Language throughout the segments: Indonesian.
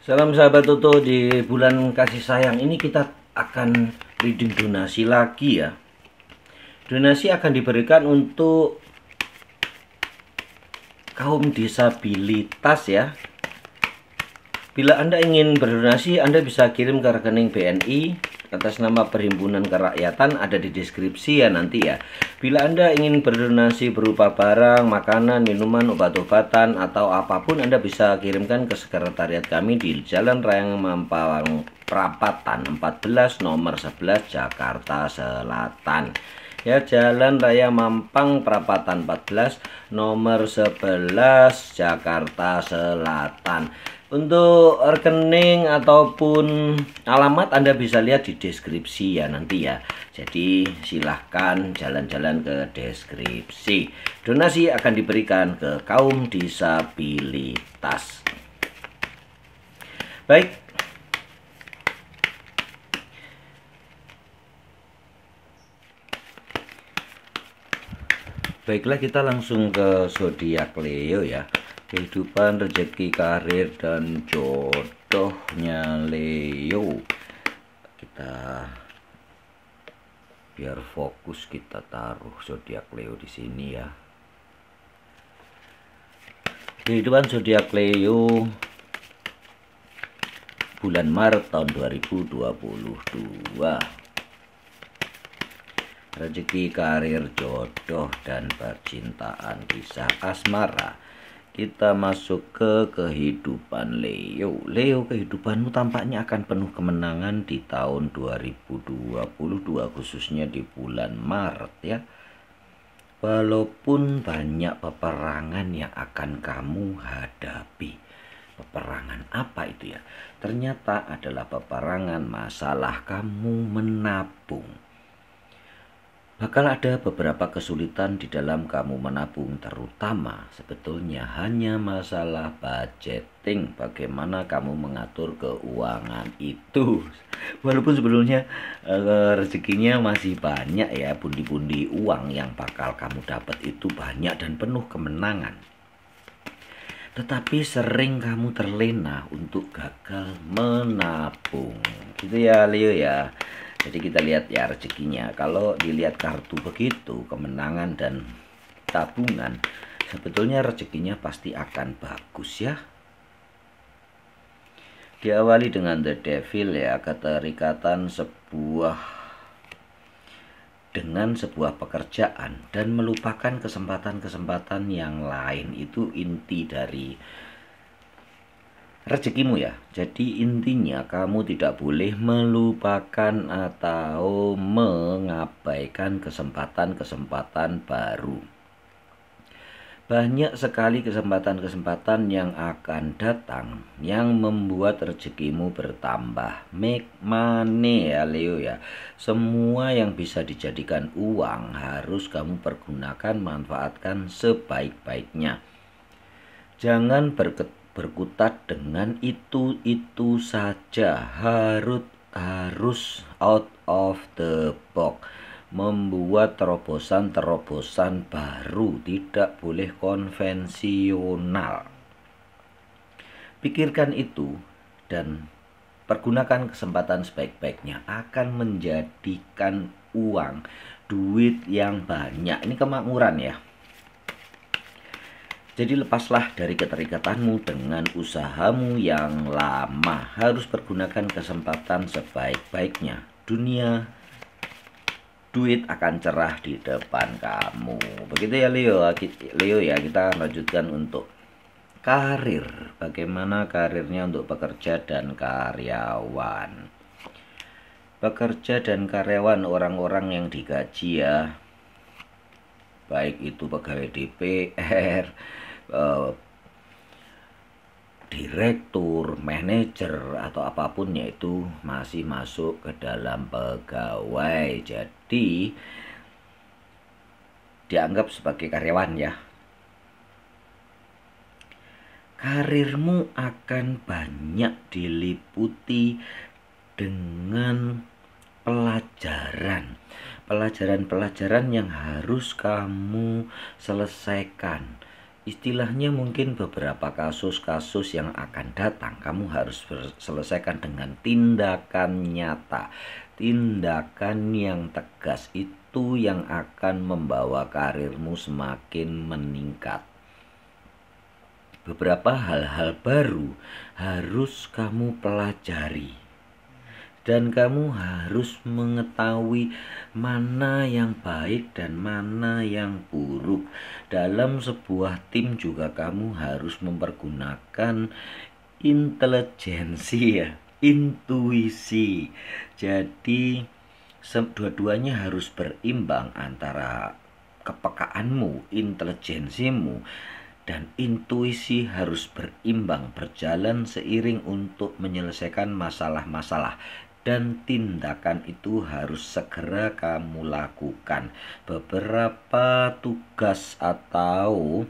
Salam sahabat Toto, di bulan kasih sayang ini kita akan reading donasi lagi ya. Donasi akan diberikan untuk kaum disabilitas ya. Bila Anda ingin berdonasi, Anda bisa kirim ke rekening BNI atas nama Perhimpunan Kerakyatan, ada di deskripsi ya nanti ya. Bila Anda ingin berdonasi berupa barang, makanan, minuman, obat-obatan atau apapun, Anda bisa kirimkan ke sekretariat kami di Jalan Raya Mampang Perapatan 14 nomor 11 Jakarta Selatan. Ya, Jalan Raya Mampang Perapatan 14 nomor 11 Jakarta Selatan. Untuk rekening ataupun alamat Anda bisa lihat di deskripsi ya nanti ya. Jadi silahkan jalan-jalan ke deskripsi. Donasi akan diberikan ke kaum disabilitas. Baik. Baiklah, kita langsung ke zodiak Leo ya. Kehidupan, rezeki, karir, dan jodohnya Leo. Kita biar fokus, kita taruh zodiak Leo di sini ya. Kehidupan zodiak Leo bulan Maret tahun 2022. Rezeki, karir, jodoh, dan percintaan, kisah asmara. Kita masuk ke kehidupan Leo. Leo, kehidupanmu tampaknya akan penuh kemenangan di tahun 2022, khususnya di bulan Maret ya. Walaupun banyak peperangan yang akan kamu hadapi. Peperangan apa itu ya? Ternyata adalah peperangan masalah kamu menabung. Bakal ada beberapa kesulitan di dalam kamu menabung, terutama sebetulnya hanya masalah budgeting, bagaimana kamu mengatur keuangan itu. Walaupun sebelumnya rezekinya masih banyak ya, pundi-pundi uang yang bakal kamu dapat itu banyak dan penuh kemenangan. Tetapi sering kamu terlena untuk gagal menabung. Gitu ya Leo ya. Jadi kita lihat ya rezekinya. Kalau dilihat kartu begitu, kemenangan dan tabungan, sebetulnya rezekinya pasti akan bagus ya. Diawali dengan The Devil ya, keterikatan dengan sebuah pekerjaan dan melupakan kesempatan-kesempatan yang lain, itu inti dari rezekimu ya. Jadi intinya kamu tidak boleh melupakan atau mengabaikan kesempatan-kesempatan baru. Banyak sekali kesempatan-kesempatan yang akan datang yang membuat rezekimu bertambah. Make money ya Leo ya. Semua yang bisa dijadikan uang harus kamu pergunakan, manfaatkan sebaik-baiknya. Jangan berkutat dengan itu saja, harus out of the box, membuat terobosan-terobosan baru, tidak boleh konvensional. Pikirkan itu dan pergunakan kesempatan sebaik-baiknya, akan menjadikan uang, duit yang banyak. Ini kemakmuran ya. Jadi lepaslah dari keterikatanmu dengan usahamu yang lama. Harus pergunakan kesempatan sebaik-baiknya. Duit akan cerah di depan kamu. Begitu ya Leo ya, kita lanjutkan untuk karir. Bagaimana karirnya untuk pekerja dan karyawan. Pekerja dan karyawan, orang-orang yang digaji ya. Baik itu pegawai DPR, direktur, manajer, atau apapun, yaitu masih masuk ke dalam pegawai. Jadi dianggap sebagai karyawan ya. Karirmu akan banyak diliputi dengan pelajaran yang harus kamu selesaikan. istilahnya mungkin beberapa kasus-kasus yang akan datang kamu harus selesaikan dengan tindakan nyata, tindakan yang tegas. Itu yang akan membawa karirmu semakin meningkat. Beberapa hal-hal baru harus kamu pelajari, dan kamu harus mengetahui mana yang baik dan mana yang buruk. Dalam sebuah tim juga kamu harus mempergunakan intelijensi ya, intuisi. Jadi dua-duanya harus berimbang antara kepekaanmu, intelijensimu, dan intuisi harus berimbang, berjalan seiring untuk menyelesaikan masalah-masalah. Dan tindakan itu harus segera kamu lakukan. Beberapa tugas atau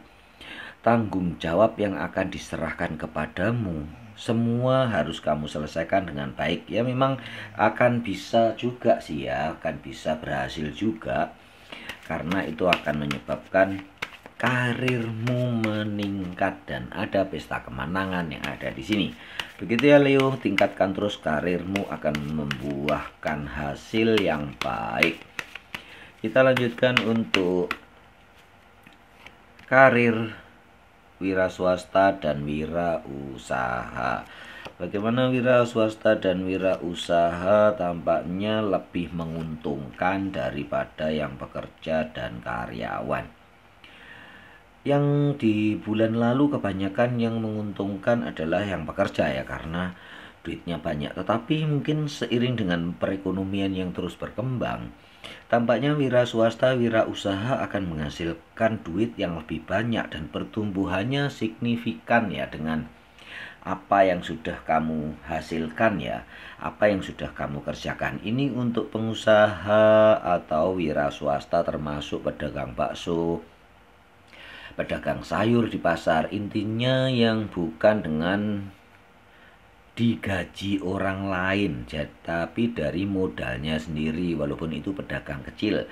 tanggung jawab yang akan diserahkan kepadamu, semua harus kamu selesaikan dengan baik. Ya memang akan bisa juga sih ya, akan bisa berhasil juga, karena itu akan menyebabkan karirmu meningkat dan ada pesta kemenangan yang ada di sini. Begitu ya Leo, tingkatkan terus, karirmu akan membuahkan hasil yang baik. Kita lanjutkan untuk karir wira swasta dan wira usaha. Bagaimana wira swasta dan wira usaha? Tampaknya lebih menguntungkan daripada yang bekerja dan karyawan. Yang di bulan lalu kebanyakan yang menguntungkan adalah yang bekerja ya, karena duitnya banyak. Tetapi mungkin seiring dengan perekonomian yang terus berkembang, tampaknya wira swasta, wira usaha akan menghasilkan duit yang lebih banyak dan pertumbuhannya signifikan ya, dengan apa yang sudah kamu hasilkan ya, apa yang sudah kamu kerjakan. Ini untuk pengusaha atau wira swasta, termasuk pedagang bakso, pedagang sayur di pasar. Intinya yang bukan dengan digaji orang lain, tapi dari modalnya sendiri, walaupun itu pedagang kecil.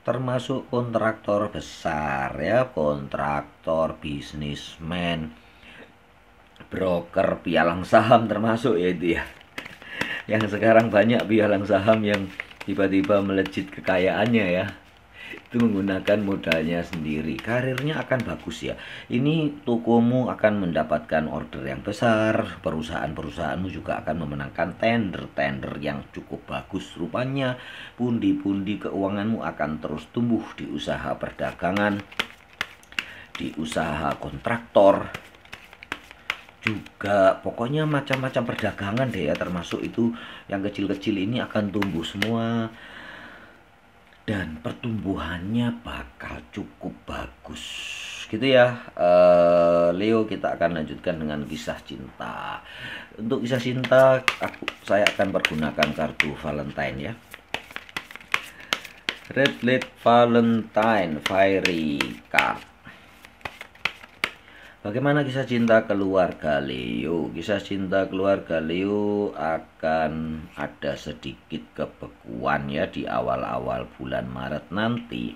Termasuk kontraktor besar ya, kontraktor, bisnismen, broker, pialang saham termasuk ya itu ya. Yang sekarang banyak pialang saham yang tiba-tiba melejit kekayaannya ya, itu menggunakan modalnya sendiri. Karirnya akan bagus ya. Ini tokomu akan mendapatkan order yang besar, perusahaan-perusahaanmu juga akan memenangkan tender-tender yang cukup bagus. Rupanya pundi-pundi keuanganmu akan terus tumbuh di usaha perdagangan, di usaha kontraktor, juga pokoknya macam-macam perdagangan deh ya, termasuk itu yang kecil-kecil ini akan tumbuh semua. Dan pertumbuhannya bakal cukup bagus gitu ya. Leo, kita akan lanjutkan dengan kisah cinta. Untuk kisah cinta saya akan pergunakan kartu Valentine ya, Red Light Valentine Fiery Card. Bagaimana kisah cinta keluarga Leo? Kisah cinta keluarga Leo akan ada sedikit kebekuan ya di awal-awal bulan Maret nanti.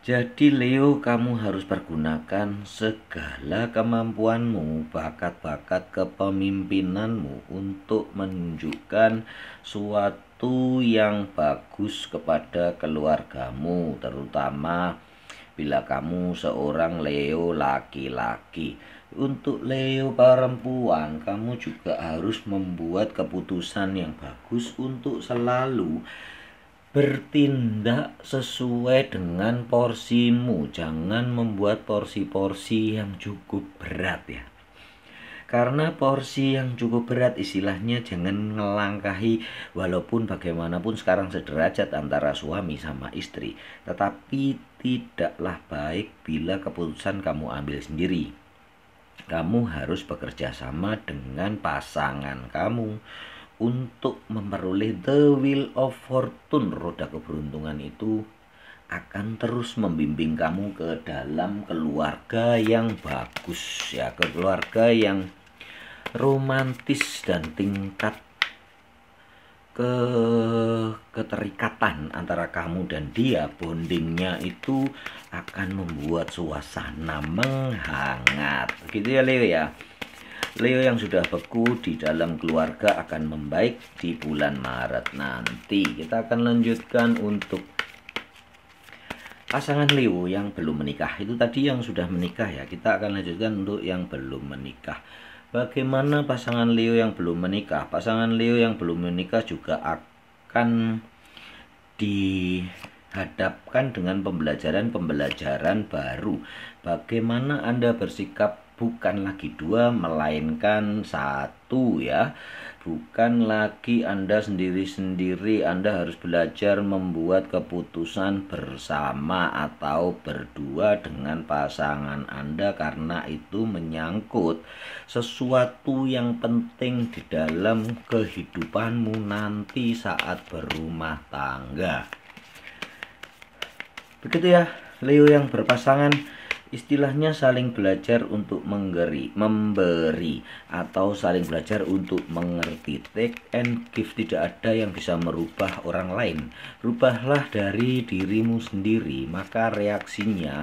Jadi Leo, kamu harus pergunakan segala kemampuanmu, bakat-bakat kepemimpinanmu untuk menunjukkan suatu yang bagus kepada keluargamu, terutama bila kamu seorang Leo laki-laki. Untuk Leo perempuan, kamu juga harus membuat keputusan yang bagus untuk selalu bertindak sesuai dengan porsimu. Jangan membuat porsi-porsi yang cukup berat ya. Karena porsi yang cukup berat, istilahnya jangan ngelangkahi, walaupun bagaimanapun sekarang sederajat antara suami sama istri, tetapi tidaklah baik bila keputusan kamu ambil sendiri. Kamu harus bekerja sama dengan pasangan kamu untuk memperoleh the wheel of fortune. Roda keberuntungan itu akan terus membimbing kamu ke dalam keluarga yang bagus ya, ke keluarga yang romantis dan tingkat keterikatan antara kamu dan dia, bondingnya itu akan membuat suasana menghangat. Begitu ya Leo ya. Leo yang sudah beku di dalam keluarga akan membaik di bulan Maret nanti. Kita akan lanjutkan untuk pasangan Leo yang belum menikah. Itu tadi yang sudah menikah ya. Kita akan lanjutkan untuk yang belum menikah. Bagaimana pasangan Leo yang belum menikah? Pasangan Leo yang belum menikah juga akan dihadapkan dengan pembelajaran-pembelajaran baru. Bagaimana Anda bersikap bukan lagi dua, melainkan satu ya. Bukan lagi Anda sendiri-sendiri, Anda harus belajar membuat keputusan bersama atau berdua dengan pasangan Anda, karena itu menyangkut sesuatu yang penting di dalam kehidupanmu nanti saat berumah tangga. Begitu ya, Leo yang berpasangan. Istilahnya saling belajar untuk memberi atau saling belajar untuk mengerti. Take and give, tidak ada yang bisa merubah orang lain. Rubahlah dari dirimu sendiri, maka reaksinya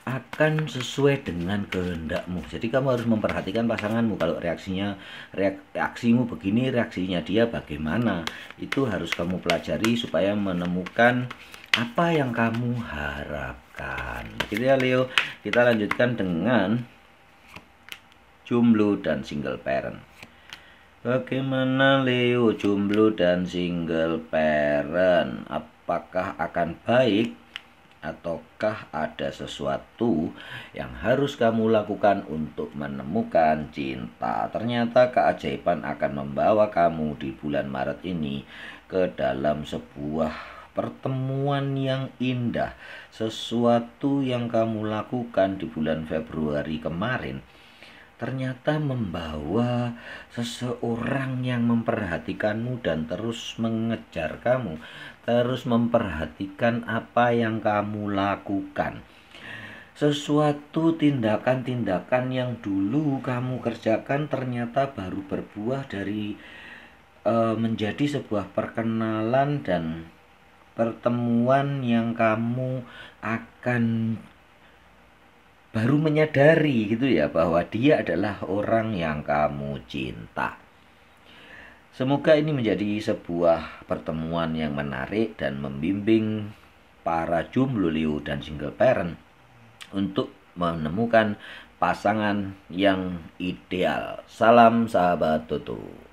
akan sesuai dengan kehendakmu. Jadi kamu harus memperhatikan pasanganmu. Kalau reaksimu begini, reaksinya dia bagaimana. Itu harus kamu pelajari supaya menemukan apa yang kamu harapkan. Gitu ya Leo. Kita lanjutkan dengan jomblo dan single parent. Bagaimana Leo jomblo dan single parent? Apakah akan baik ataukah ada sesuatu yang harus kamu lakukan untuk menemukan cinta? Ternyata keajaiban akan membawa kamu di bulan Maret ini ke dalam sebuah pertemuan yang indah. Sesuatu yang kamu lakukan di bulan Februari kemarin ternyata membawa seseorang yang memperhatikanmu dan terus mengejar kamu, terus memperhatikan apa yang kamu lakukan. Sesuatu tindakan-tindakan yang dulu kamu kerjakan ternyata baru berbuah dari menjadi sebuah perkenalan dan pertemuan yang kamu akan baru menyadari gitu ya, bahwa dia adalah orang yang kamu cinta. Semoga ini menjadi sebuah pertemuan yang menarik dan membimbing para jomblo Leo dan single parent untuk menemukan pasangan yang ideal. Salam sahabat Toto.